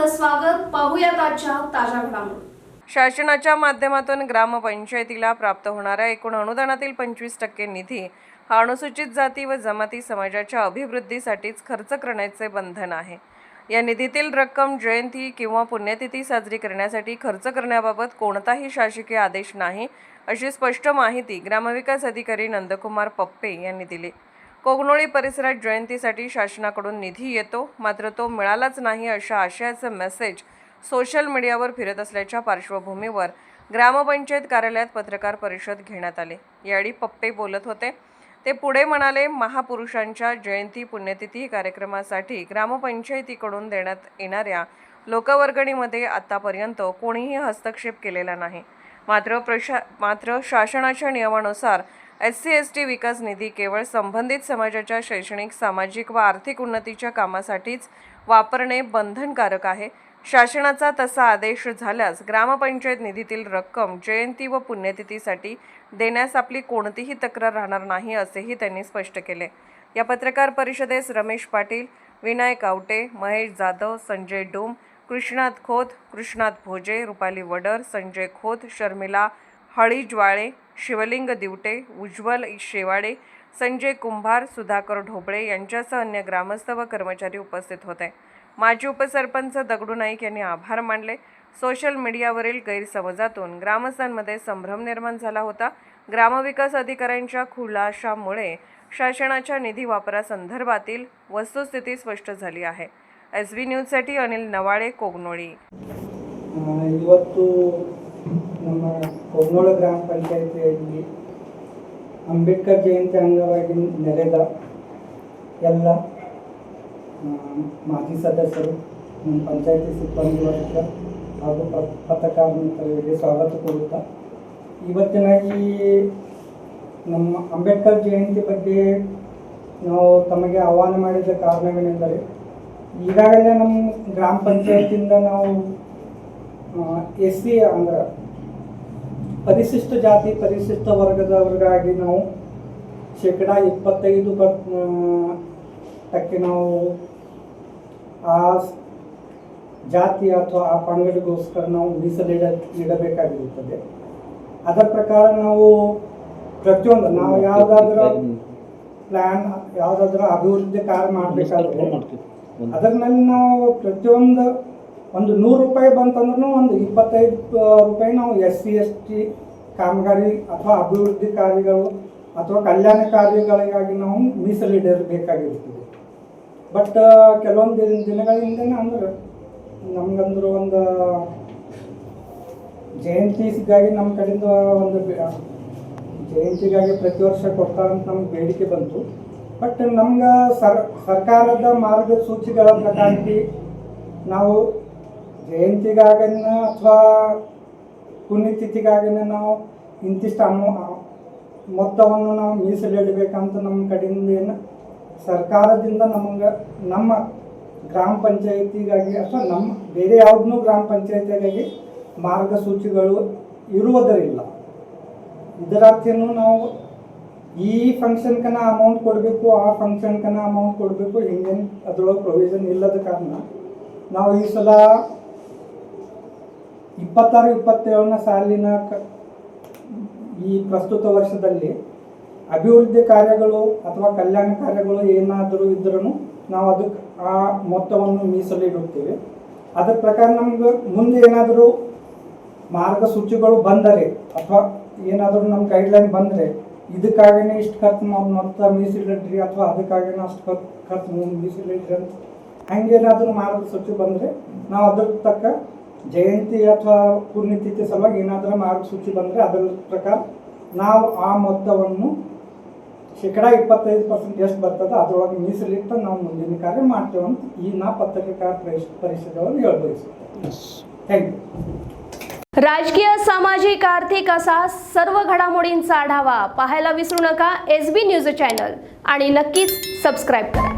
आपलं स्वागत. पाहूयात आजच्या ताज्या घडामोडी. शासनाच्या माध्यमातून ग्रामपंचायतीला प्राप्त होणाऱ्या एकूण अनुदानातील 25% निधी हा अनुसूचित जाती व जमाती समाजाच्या अभिवृद्धीसाठीच खर्च करण्याचे बंधन आहे. या निधीतील रक्कम जयंती किंवा पुण्यतिथी साजरी करण्यासाठी खर्च करण्याबाबत कोणताही शासकीय आदेश नाही, अशी स्पष्ट माहिती ग्रामविकास अधिकारी नंदकुमार पप्पे यांनी दिली. कोगनोळी परिसरात जयंतीसाठी शासनाकडून निधी येतो, मात्र तो मिळालाच नाही अशा आशयाचे मेसेज सोशल मीडियावर फिरत असल्याच्या पार्श्वभूमीवर ग्रामपंचायत कार्यालयात पत्रकार परिषद घेण्यात आली. यावेळी पप्पे बोलत होते. ते पुढे म्हणाले, महापुरुषांच्या जयंती पुण्यतिथी कार्यक्रमासाठी ग्रामपंचायतीकडून देण्यात येणाऱ्या लोकवर्गणीमध्ये आतापर्यंत कोणीही हस्तक्षेप केलेला नाही. मात्र शासनाच्या नियमानुसार SC/ST विकास निधी केवळ संबंधित समाजाच्या शैक्षणिक, सामाजिक व आर्थिक उन्नतीच्या कामासाठीच वापरणे बंधनकारक आहे. शासनाचा तसा आदेश झाल्यास ग्रामपंचायत निधीतील रक्कम जयंती व पुण्यतिथीसाठी देण्यास आपली कोणतीही तक्रार राहणार नाही, असेही त्यांनी स्पष्ट केले. या पत्रकार परिषदेस रमेश पाटील, विनायक आवटे, महेश जाधव, संजय डूम, कृष्णात खोत, कृष्णात भोजे, रुपाली वडर, संजय खोत, शर्मिला हळीजवाळे, शिवलिंग दिवटे, उज्ज्वल शेवाडे, संजय कुंभार, सुधाकर ढोबळे यांच्यासह अन्य ग्रामस्थ व कर्मचारी उपस्थित होते. माजी उपसरपंच दगडू नाईक यांनी आभार मानले. सोशल मीडियावरील गैरसमजातून ग्रामस्थांमध्ये संभ्रम निर्माण झाला होता. ग्रामविकास अधिकाऱ्यांच्या खुलाशामुळे शासनाच्या निधी वापरासंदर्भातील वस्तुस्थिती स्पष्ट झाली आहे. SB न्यूजसाठी अनिल नवाळे, कोगनोळी. ಇವತ್ತು ನಮ್ಮ ಕೊಗ್ನೋಳ ಗ್ರಾಮ ಪಂಚಾಯಿತಿಯಲ್ಲಿ ಅಂಬೇಡ್ಕರ್ ಜಯಂತಿ ಅಂಗವಾಗಿ ನೆರೆದ ಎಲ್ಲ ಮಾಜಿ ಸದಸ್ಯರು, ನಮ್ಮ ಪಂಚಾಯಿತಿ ಸಿಬ್ಬಂದಿ ವರ್ಗ ಹಾಗೂ ಪತ್ರಕರ್ತರ ಮಿತ್ರರಿಗೆ ಸ್ವಾಗತ ಕೋರುತ್ತಾ, ಇವತ್ತಿನ ಈ ನಮ್ಮ ಅಂಬೇಡ್ಕರ್ ಜಯಂತಿ ಬಗ್ಗೆ ನಾವು ತಮಗೆ ಆಹ್ವಾನ ಮಾಡಿದ ಕಾರಣವೇನೆಂದರೆ, ಈಗಾಗಲೇ ನಮ್ಮ ಗ್ರಾಮ ಪಂಚಾಯತಿಯಿಂದ ನಾವು SC ಅಂದ್ರೆ ಪರಿಶಿಷ್ಟ ಜಾತಿ ಪರಿಶಿಷ್ಟ ವರ್ಗದವರಿಗಾಗಿ ನಾವು ಶೇಕಡಾ 25% ನಾವು ಆ ಜಾತಿ ಅಥವಾ ಆ ಪಂಗಡಗೋಸ್ಕರ ನಾವು ನೀಡಬೇಕಾಗಿರುತ್ತದೆ. ಅದರ ಪ್ರಕಾರ ನಾವು ಪ್ರತಿಯೊಂದು ನಾವು ಯಾವುದಾದ್ರೂ ಪ್ಲ್ಯಾನ್ ಯಾವುದಾದ್ರೂ ಅಭಿವೃದ್ಧಿ ಕಾರ್ಯ ಮಾಡಬೇಕಾದ್ರೆ ಅದರಲ್ಲಿ ನಾವು ಪ್ರತಿಯೊಂದು ಒಂದು 100 ರೂಪಾಯಿ ಬಂತಂದ್ರೂ ಒಂದು 25 ರೂಪಾಯಿ ನಾವು SC/ST ಕಾಮಗಾರಿ ಅಥವಾ ಅಭಿವೃದ್ಧಿ ಕಾರ್ಯಗಳು ಅಥವಾ ಕಲ್ಯಾಣ ಕಾರ್ಯಗಳಿಗಾಗಿ ನಾವು ಮೀಸಲಿಡಬೇಕಾಗಿರ್ತದೆ. ಬಟ್ ಕೆಲವೊಂದು ದಿನಗಳಿಂದ ಅಂದ್ರೆ ನಮಗಂದ್ರೆ ಒಂದು ಜಯಂತಿಗಾಗಿ ನಮ್ಮ ಕಡೆಯಿಂದ ಒಂದು ಜಯಂತಿಗಾಗಿ ಪ್ರತಿ ವರ್ಷ ಕೊಡ್ತಾರಂತ ನಮ್ಗೆ ಬೇಡಿಕೆ ಬಂತು. ಬಟ್ ನಮ್ಗೆ ಸರ್ಕಾರದ ಮಾರ್ಗಸೂಚಿಗಳ ಪ್ರಕಾರ ನಾವು ಜಯಂತಿಗಾಗನ ಅಥವಾ ಪುಣ್ಯತಿಥಿಗಾಗನ ನಾವು ಇಂತಿಷ್ಟು ಮೊತ್ತವನ್ನು ನಾವು ಮೀಸಲಿಡಬೇಕಂತ ನಮ್ಮ ಕಡೆಯಿಂದ ಏನು ಸರ್ಕಾರದಿಂದ ನಮಗೆ ನಮ್ಮ ಗ್ರಾಮ ಪಂಚಾಯಿತಿಗಾಗಿ ಅಥವಾ ನಮ್ಮ ಬೇರೆ ಯಾವುದನ್ನೂ ಗ್ರಾಮ ಪಂಚಾಯಿತಿಗಾಗಿ ಮಾರ್ಗಸೂಚಿಗಳು ಇರುವುದರಿಲ್ಲ. ಇದರರ್ಥೇನು ನಾವು ಈ ಫಂಕ್ಷನ್ಕನ ಅಮೌಂಟ್ ಕೊಡಬೇಕು, ಆ ಫಂಕ್ಷನ್ಕನ ಅಮೌಂಟ್ ಕೊಡಬೇಕು, ಹಿಂಗೇನು ಅದರೊಳಗೆ ಪ್ರೊವಿಷನ್ ಇಲ್ಲದ ಕಾರಣ ನಾವು ಈ ಸಲ 26-27ನೇ ಸಾಲಿನ ಈ ಪ್ರಸ್ತುತ ವರ್ಷದಲ್ಲಿ ಅಭಿವೃದ್ಧಿ ಕಾರ್ಯಗಳು ಅಥವಾ ಕಲ್ಯಾಣ ಕಾರ್ಯಗಳು ಏನಾದರೂ ಇದ್ರೂ ನಾವು ಅದಕ್ಕೆ ಆ ಮೊತ್ತವನ್ನು ಮೀಸಲಿಡುತ್ತೇವೆ. ಅದರ ಪ್ರಕಾರ ನಮ್ಗೆ ಮುಂದೆ ಏನಾದರೂ ಮಾರ್ಗಸೂಚಿಗಳು ಬಂದರೆ ಅಥವಾ ಏನಾದರೂ ನಮ್ಮ ಗೈಡ್ಲೈನ್ ಬಂದರೆ ಇದಕ್ಕಾಗೇ ಇಷ್ಟು ಖರ್ಚು ನಾವು ಮೊತ್ತ ಮೀಸಲಿಡ್ರಿ ಅಥವಾ ಅದಕ್ಕಾಗೇ ಅಷ್ಟು ಖರ್ಚು ಮೀಸಲಿಡ್ರಿ ಅಂತ ಹಂಗೇನಾದರೂ ಮಾರ್ಗಸೂಚಿ ಬಂದರೆ ನಾವು ಅದ್ರ ತಕ್ಕ ಜಯಂತಿ ಅಥವಾ ಪುಣ್ಯತಿಥಿ ಸಲುವಾಗಿ ಏನಾದರೂ ಮಾರ್ಗಸೂಚಿ ಬಂದರೆ ಅದರ ಪ್ರಕಾರ ನಾವು ಆ ಮೊತ್ತವನ್ನು ಶೇಕಡಾ 25% ಎಷ್ಟು ಬರ್ತದೆ ಅದರೊಳಗೆ ಮೀಸಲಿಟ್ಟು ನಾವು ಮುಂದಿನ ಕಾರ್ಯ ಮಾಡ್ತೇವೆ ಅಂತ ಈ ನಾ ಪತ್ರಕರ್ತರ ಪರಿಷದವರು ಹೇಳಬಯಸುತ್ತೇವೆ. Thank you. राजकीय, सामाजिक, आर्थिक असा सर्व घडामोडींचा आढावा पाहायला विसरू नका SB न्यूज चॅनल आणि नक्कीच सबस्क्राईब करा.